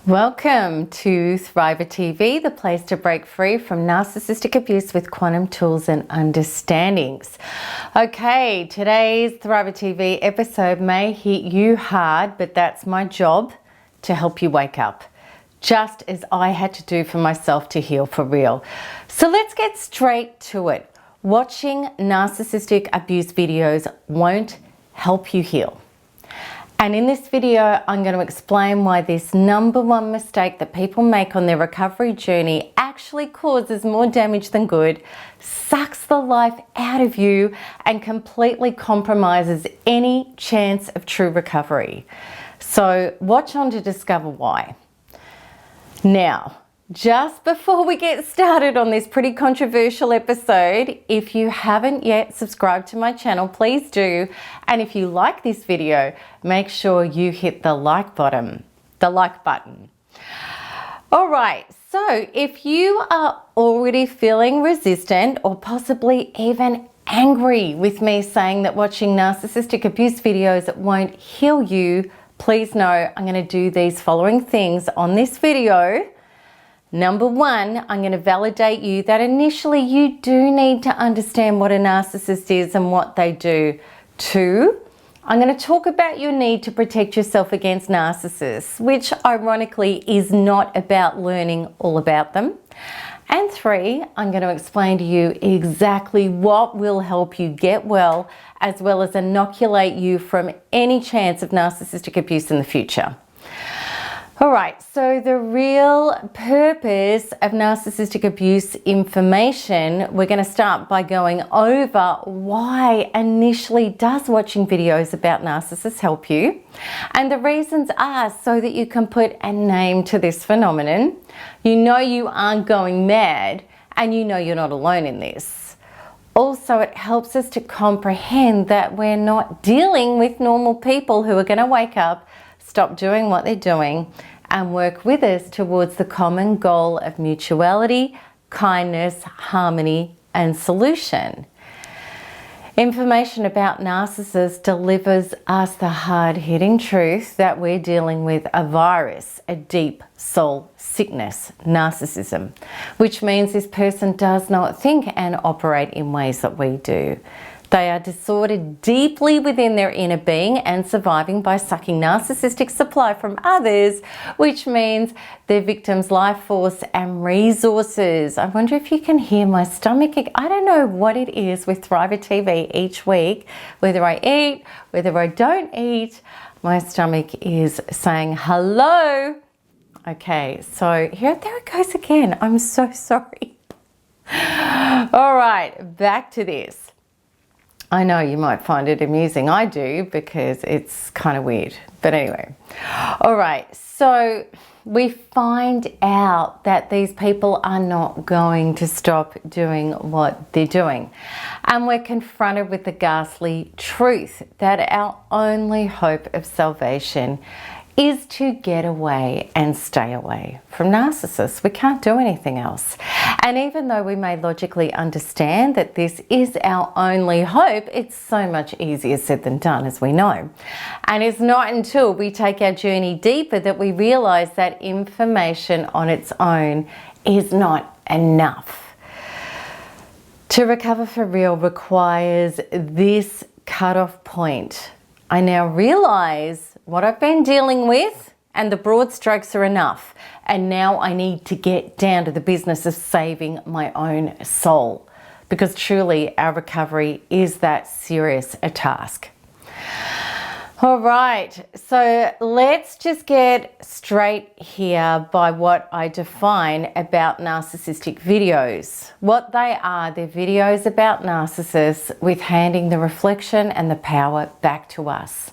Welcome to Thriver TV, the place to break free from narcissistic abuse with quantum tools and understandings. Okay, today's Thriver TV episode may hit you hard, but that's my job, to help you wake up, just as I had to do for myself to heal for real. So let's get straight to it. Watching narcissistic abuse videos won't help you heal. And in this video, I'm going to explain why this #1 mistake that people make on their recovery journey actually causes more damage than good, sucks the life out of you, and completely compromises any chance of true recovery. So watch on to discover why. Now, just before we get started on this pretty controversial episode, if you haven't yet subscribed to my channel, please do. And if you like this video, make sure you hit the like button. All right, so if you are already feeling resistant or possibly even angry with me saying that watching narcissistic abuse videos won't heal you, please know I'm going to do these following things on this video. #1, I'm going to validate you that initially you do need to understand what a narcissist is and what they do. 2, I'm going to talk about your need to protect yourself against narcissists, which ironically is not about learning all about them. And 3, I'm going to explain to you exactly what will help you get well as inoculate you from any chance of narcissistic abuse in the future. All right, so the real purpose of narcissistic abuse information, we're going to start by going over why initially does watching videos about narcissists help you. And the reasons are so that you can put a name to this phenomenon. You know you aren't going mad, and you know you're not alone in this. Also, it helps us to comprehend that we're not dealing with normal people who are going to wake up, stop doing what they're doing, and work with us towards the common goal of mutuality, kindness, harmony, and solution. Information about narcissists delivers us the hard-hitting truth that we're dealing with a virus, a deep soul sickness, narcissism, which means this person does not think and operate in ways that we do. They are disordered deeply within their inner being and surviving by sucking narcissistic supply from others, which means their victim's life force and resources. I wonder if you can hear my stomach. I don't know what it is with Thriver TV each week, whether I eat, whether I don't eat, my stomach is saying hello. Okay, so there it goes again. I'm so sorry. All right, back to this. I know you might find it amusing. I do, because it's kind of weird. But anyway. All right. So we find out that these people are not going to stop doing what they're doing. And we're confronted with the ghastly truth that our only hope of salvation is to get away and stay away from narcissists. We can't do anything else. And even though we may logically understand that this is our only hope, it's so much easier said than done, as we know. And it's not until we take our journey deeper that we realize that information on its own is not enough. To recover for real requires this cutoff point. I now realize what I've been dealing with, and the broad strokes are enough. And now I need to get down to the business of saving my own soul, because truly our recovery is that serious a task. All right, so let's just get straight here by what I define about narcissistic videos. What they are, they're videos about narcissists with handing the reflection and the power back to us.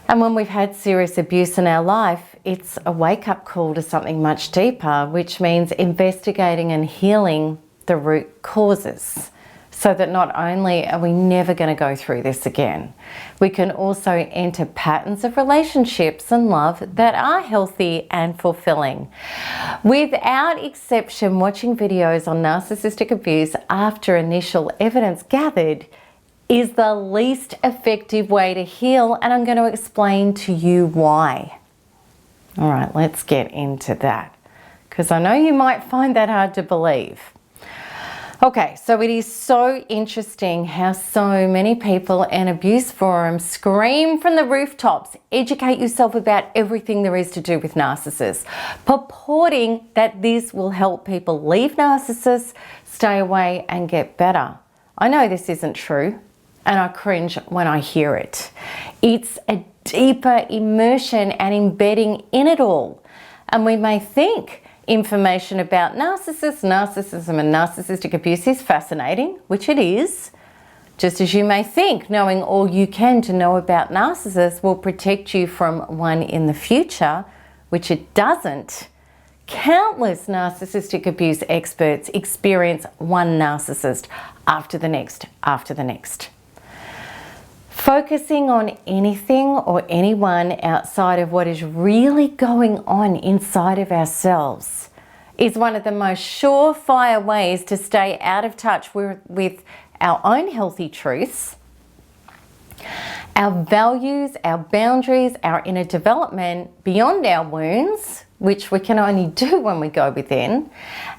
And when we've had serious abuse in our life, it's a wake-up call to something much deeper, which means investigating and healing the root causes, so that not only are we never going to go through this again, we can also enter patterns of relationships and love that are healthy and fulfilling. Without exception, watching videos on narcissistic abuse after initial evidence gathered is the least effective way to heal, and I'm going to explain to you why. All right, let's get into that, because I know you might find that hard to believe. Okay, so it is so interesting how so many people in abuse forums scream from the rooftops, educate yourself about everything there is to do with narcissists, purporting that this will help people leave narcissists, stay away and get better. I know this isn't true, and I cringe when I hear it. It's a deeper immersion and embedding in it all. And we may think information about narcissists, narcissism and narcissistic abuse is fascinating, which it is. Just as you may think knowing all you can to know about narcissists will protect you from one in the future, which it doesn't. Countless narcissistic abuse experts experience one narcissist after the next, after the next. Focusing on anything or anyone outside of what is really going on inside of ourselves is one of the most surefire ways to stay out of touch with our own healthy truths, our values, our boundaries, our inner development beyond our wounds, which we can only do when we go within,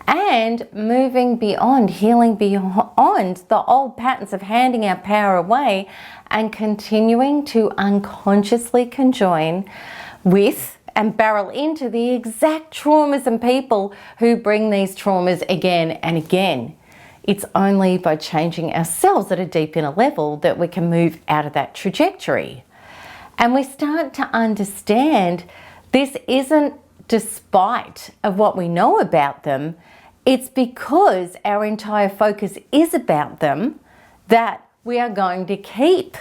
and moving beyond, healing beyond the old patterns of handing our power away and continuing to unconsciously conjoin with and barrel into the exact traumas and people who bring these traumas again and again. It's only by changing ourselves at a deep inner level that we can move out of that trajectory. And we start to understand this isn't despite of what we know about them, it's because our entire focus is about them that we are going to keep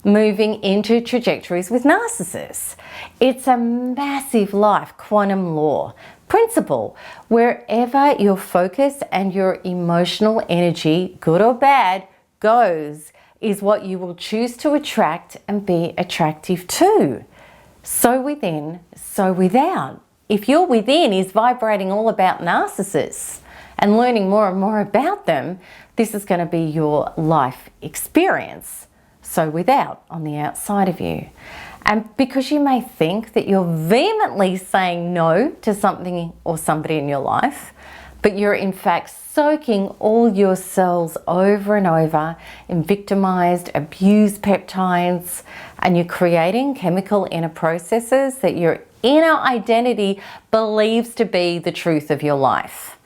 moving into trajectories with narcissists. It's a massive life quantum law principle. Wherever your focus and your emotional energy, good or bad, goes, is what you will choose to attract and be attractive to. So within, so without. If your within is vibrating all about narcissists and learning more and more about them, this is going to be your life experience. So without, on the outside of you. And because you may think that you're vehemently saying no to something or somebody in your life, but you're in fact soaking all your cells over and over in victimized, abused peptides, and you're creating chemical inner processes that your inner identity believes to be the truth of your life.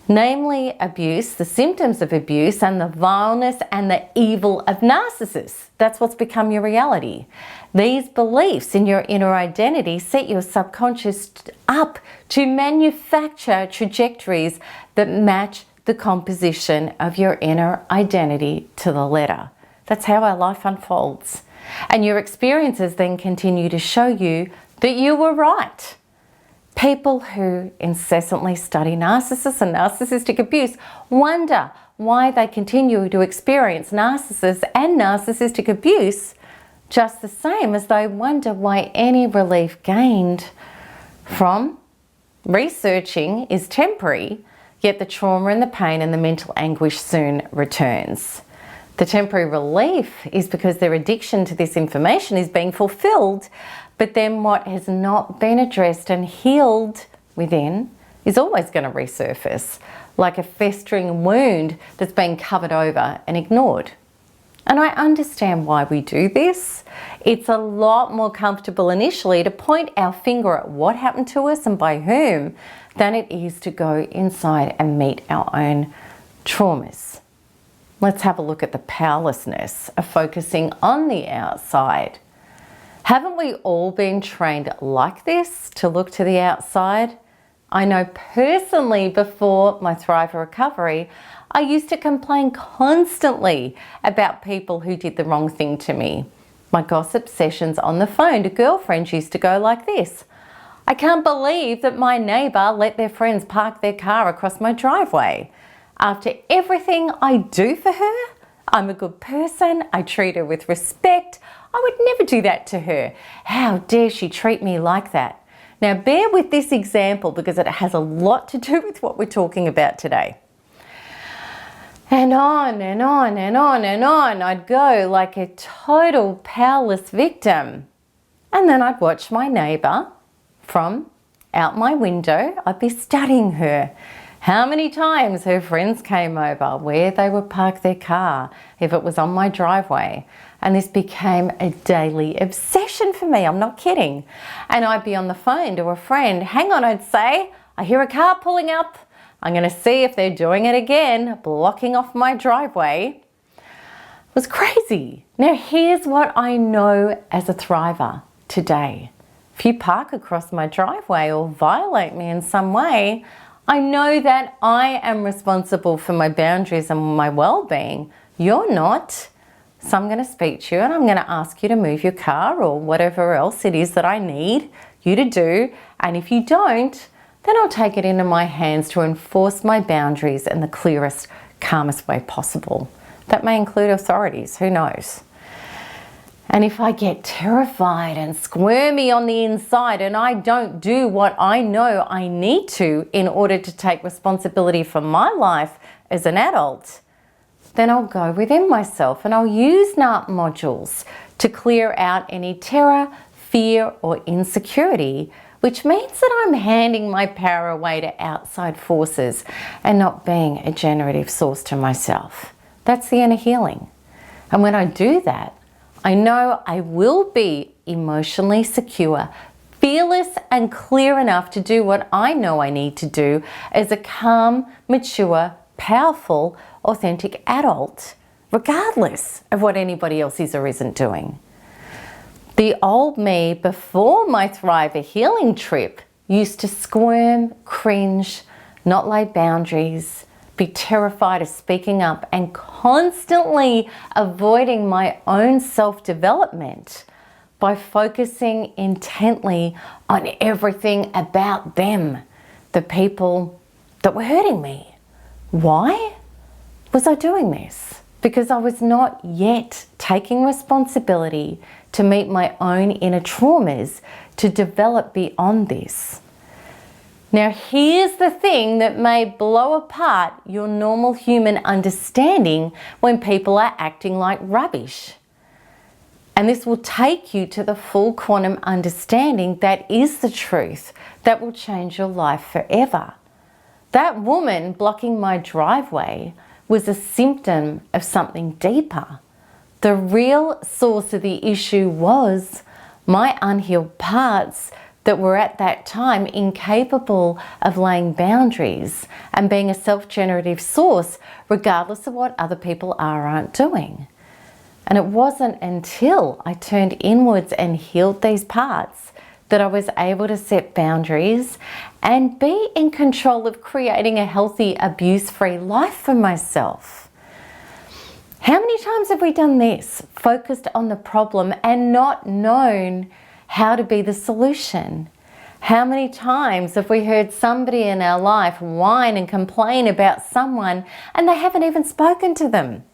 Namely abuse, the symptoms of abuse, and the vileness and the evil of narcissists. That's what's become your reality. These beliefs in your inner identity set your subconscious up to manufacture trajectories that match the composition of your inner identity to the letter. That's how our life unfolds. And your experiences then continue to show you that you were right. People who incessantly study narcissists and narcissistic abuse wonder why they continue to experience narcissists and narcissistic abuse, just the same as they wonder why any relief gained from researching is temporary, yet the trauma and the pain and the mental anguish soon returns. The temporary relief is because their addiction to this information is being fulfilled, but then what has not been addressed and healed within is always going to resurface, like a festering wound that's been covered over and ignored. And I understand why we do this. It's a lot more comfortable initially to point our finger at what happened to us and by whom than it is to go inside and meet our own traumas. Let's have a look at the powerlessness of focusing on the outside. Haven't we all been trained like this, to look to the outside? I know personally before my Thrive recovery, I used to complain constantly about people who did the wrong thing to me. My gossip sessions on the phone to girlfriends used to go like this. I can't believe that my neighbour let their friends park their car across my driveway. After everything I do for her, I'm a good person, I treat her with respect, I would never do that to her. How dare she treat me like that? Now bear with this example because it has a lot to do with what we're talking about today. And on and on and on and on I'd go like a total powerless victim. And then I'd watch my neighbour from out my window. I'd be studying her. How many times her friends came over, where they would park their car, if it was on my driveway. And this became a daily obsession for me, I'm not kidding. And I'd be on the phone to a friend. Hang on, I'd say, I hear a car pulling up. I'm going to see if they're doing it again, blocking off my driveway. It was crazy. Now here's what I know as a thriver today. If you park across my driveway or violate me in some way, I know that I am responsible for my boundaries and my well-being. You're not. So I'm going to speak to you and I'm going to ask you to move your car or whatever else it is that I need you to do. And if you don't, then I'll take it into my hands to enforce my boundaries in the clearest, calmest way possible. That may include authorities, who knows? And if I get terrified and squirmy on the inside and I don't do what I know I need to in order to take responsibility for my life as an adult, then I'll go within myself and I'll use NARP modules to clear out any terror, fear, or insecurity, which means that I'm handing my power away to outside forces and not being a generative source to myself. That's the inner healing. And when I do that, I know I will be emotionally secure, fearless, and clear enough to do what I know I need to do as a calm, mature, powerful, authentic adult, regardless of what anybody else is or isn't doing. The old me before my Thriver healing trip used to squirm, cringe, not lay boundaries, be terrified of speaking up, and constantly avoiding my own self-development by focusing intently on everything about them, the people that were hurting me. Why was I doing this? Because I was not yet taking responsibility to meet my own inner traumas to develop beyond this. Now here's the thing that may blow apart your normal human understanding when people are acting like rubbish. And this will take you to the full quantum understanding that is the truth that will change your life forever. That woman blocking my driveway was a symptom of something deeper. The real source of the issue was my unhealed parts that were at that time incapable of laying boundaries and being a self-generative source regardless of what other people are or aren't doing. And it wasn't until I turned inwards and healed these parts that I was able to set boundaries and be in control of creating a healthy, abuse-free life for myself. How many times have we done this? Focused on the problem and not known how to be the solution? How many times have we heard somebody in our life whine and complain about someone and they haven't even spoken to them?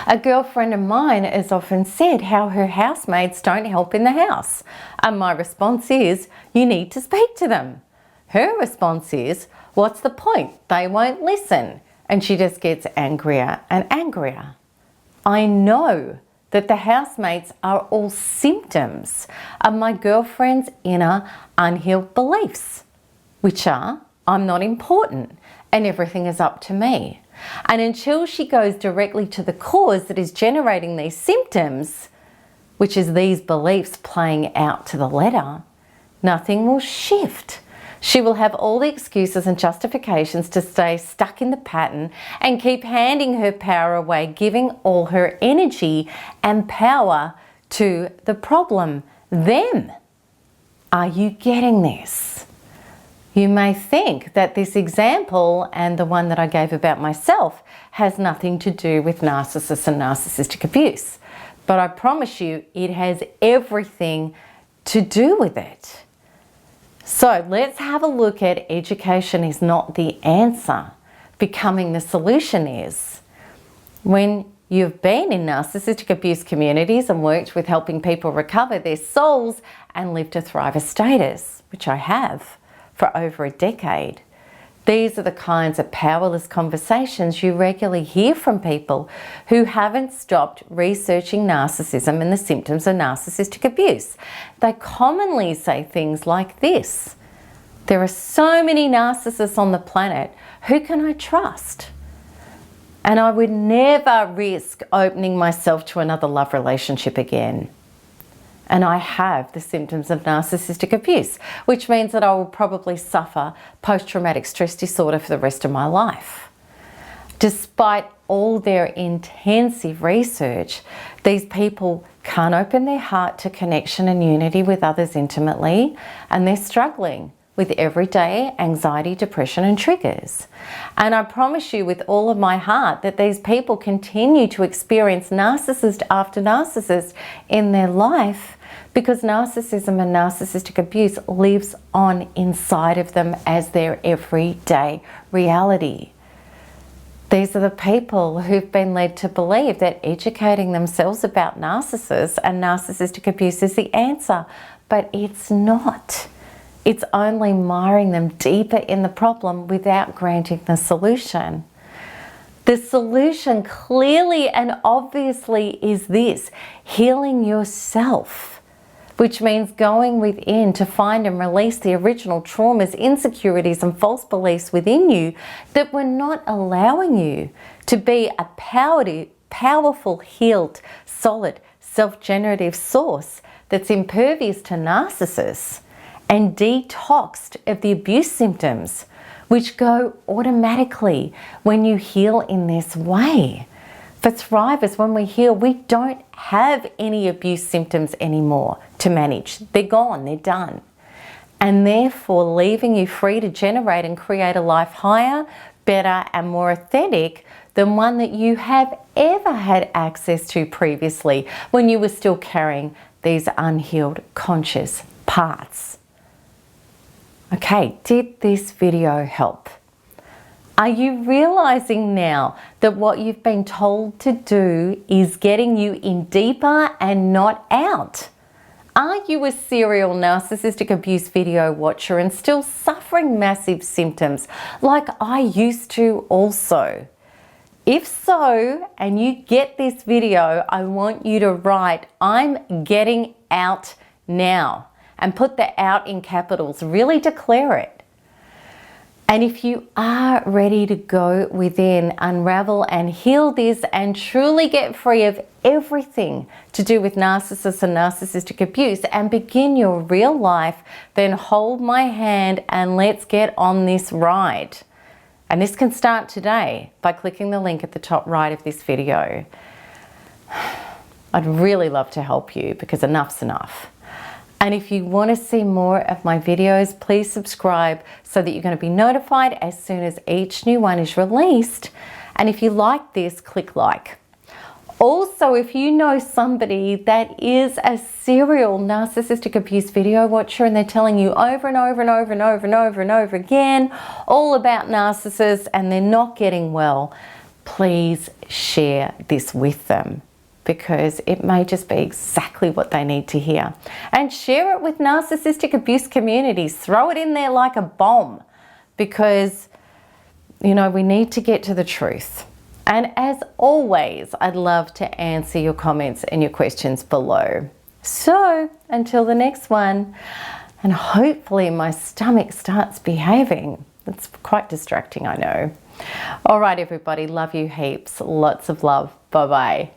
A girlfriend of mine has often said how her housemates don't help in the house. And my response is, you need to speak to them. Her response is, what's the point? They won't listen. And she just gets angrier and angrier. I know that the housemates are all symptoms of my girlfriend's inner unhealed beliefs, which are, I'm not important and everything is up to me. And until she goes directly to the cause that is generating these symptoms, which is these beliefs playing out to the letter, nothing will shift. She will have all the excuses and justifications to stay stuck in the pattern and keep handing her power away, giving all her energy and power to the problem, them. Are you getting this? You may think that this example and the one that I gave about myself has nothing to do with narcissists and narcissistic abuse, but I promise you it has everything to do with it. So let's have a look at education is not the answer. Becoming the solution is. When you've been in narcissistic abuse communities and worked with helping people recover their souls and live to Thriver status, which I have for over a decade, These are the kinds of powerless conversations you regularly hear from people who haven't stopped researching narcissism and the symptoms of narcissistic abuse. They commonly say things like this: there are so many narcissists on the planet, who can I trust? And I would never risk opening myself to another love relationship again. And I have the symptoms of narcissistic abuse, which means that I will probably suffer post-traumatic stress disorder for the rest of my life. Despite all their intensive research, these people can't open their heart to connection and unity with others intimately, and they're struggling with everyday anxiety, depression, and triggers. And I promise you with all of my heart that these people continue to experience narcissist after narcissist in their life, because narcissism and narcissistic abuse lives on inside of them as their everyday reality. These are the people who've been led to believe that educating themselves about narcissists and narcissistic abuse is the answer, but it's not. It's only miring them deeper in the problem without granting the solution. The solution clearly and obviously is this: healing yourself, which means going within to find and release the original traumas, insecurities, and false beliefs within you that were not allowing you to be a powerful, healed, solid, self-generative source that's impervious to narcissists, and detoxed of the abuse symptoms, which go automatically when you heal in this way. For thrivers, when we heal, we don't have any abuse symptoms anymore to manage. They're gone, they're done. And therefore leaving you free to generate and create a life higher, better, and more authentic than one that you have ever had access to previously when you were still carrying these unhealed conscious parts. Okay, did this video help? Are you realizing now that what you've been told to do is getting you in deeper and not out? Are you a serial narcissistic abuse video watcher and still suffering massive symptoms like I used to also? If so, and you get this video, I want you to write, "I'm getting out now," and put the "out" in capitals. Really declare it. And if you are ready to go within, unravel and heal this and truly get free of everything to do with narcissists and narcissistic abuse and begin your real life, then hold my hand and let's get on this ride. And this can start today by clicking the link at the top right of this video. I'd really love to help you, because enough's enough. And if you want to see more of my videos, please subscribe so that you're going to be notified as soon as each new one is released. And if you like this, click like. Also, if you know somebody that is a serial narcissistic abuse video watcher and they're telling you over and over and over and over and over and over again all about narcissists and they're not getting well, please share this with them, because it may just be exactly what they need to hear. And share it with narcissistic abuse communities. Throw it in there like a bomb, because, you know, we need to get to the truth. And as always, I'd love to answer your comments and your questions below. So until the next one, and hopefully my stomach starts behaving. It's quite distracting, I know. All right, everybody, love you heaps. Lots of love. Bye-bye.